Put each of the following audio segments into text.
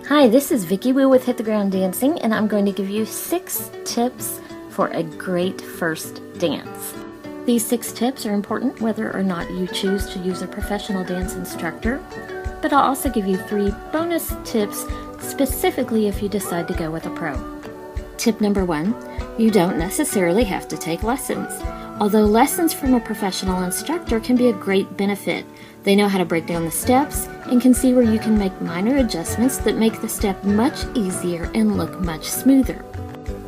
Hi, this is Vicki Woo with Hit the Ground Dancing, and I'm going to give you 6 tips for a great first dance. These 6 tips are important whether or not you choose to use a professional dance instructor, but I'll also give you 3 bonus tips specifically if you decide to go with a pro. Tip number 1, you don't necessarily have to take lessons. Although lessons from a professional instructor can be a great benefit. They know how to break down the steps and can see where you can make minor adjustments that make the step much easier and look much smoother.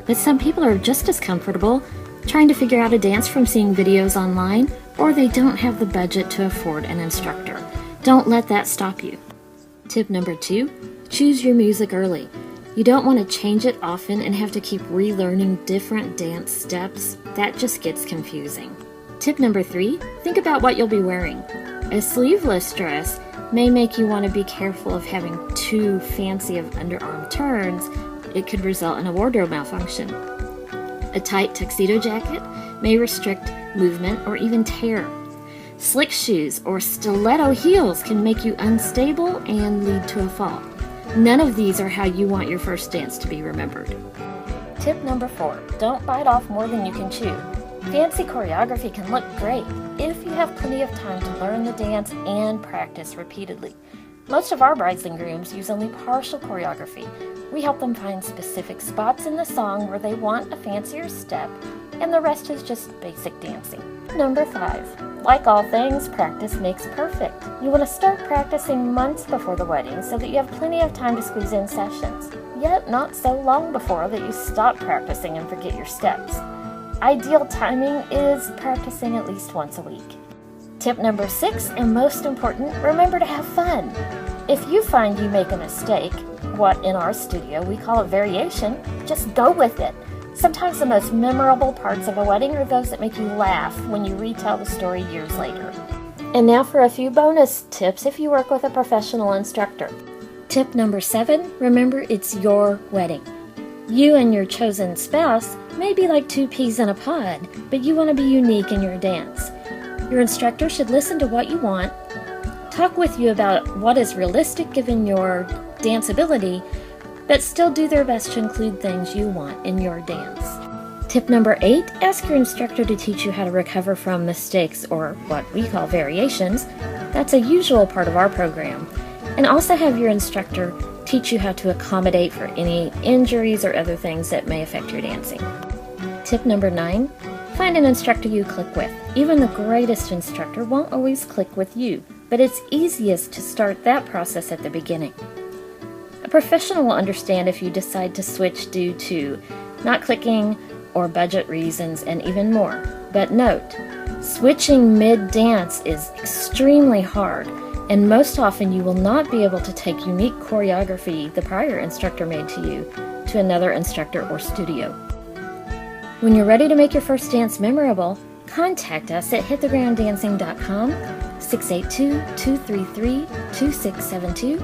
But some people are just as comfortable trying to figure out a dance from seeing videos online, or they don't have the budget to afford an instructor. Don't let that stop you. Tip number 2, choose your music early. You don't want to change it often and have to keep relearning different dance steps. That just gets confusing. Tip number 3, think about what you'll be wearing. A sleeveless dress may make you want to be careful of having too fancy of underarm turns. It could result in a wardrobe malfunction. A tight tuxedo jacket may restrict movement or even tear. Slick shoes or stiletto heels can make you unstable and lead to a fall. None of these are how you want your first dance to be remembered. Tip number 4, don't bite off more than you can chew. Fancy choreography can look great if you have plenty of time to learn the dance and practice repeatedly. Most of our brides and grooms use only partial choreography. We help them find specific spots in the song where they want a fancier step, and the rest is just basic dancing. Number 5, like all things, practice makes perfect. You want to start practicing months before the wedding so that you have plenty of time to squeeze in sessions, yet not so long before that you stop practicing and forget your steps. Ideal timing is practicing at least once a week. Tip number 6, and most important, remember to have fun. If you find you make a mistake, what in our studio we call a variation, just go with it. Sometimes the most memorable parts of a wedding are those that make you laugh when you retell the story years later. And now for a few bonus tips if you work with a professional instructor. Tip number 7, remember it's your wedding. You and your chosen spouse may be like 2 peas in a pod, but you want to be unique in your dance. Your instructor should listen to what you want, talk with you about what is realistic given your dance ability, but still do their best to include things you want in your dance. Tip number 8, ask your instructor to teach you how to recover from mistakes, or what we call variations. That's a usual part of our program. And also have your instructor teach you how to accommodate for any injuries or other things that may affect your dancing. Tip number 9, find an instructor you click with. Even the greatest instructor won't always click with you, but it's easiest to start that process at the beginning. A professional will understand if you decide to switch due to not clicking or budget reasons and even more. But note, switching mid-dance is extremely hard, and most often you will not be able to take unique choreography the prior instructor made to you to another instructor or studio. When you're ready to make your first dance memorable, contact us at hitthegrounddancing.com, 682-233-2672.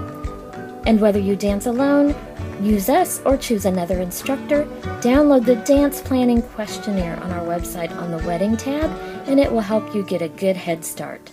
And whether you dance alone, use us, or choose another instructor, download the dance planning questionnaire on our website on the wedding tab, and it will help you get a good head start.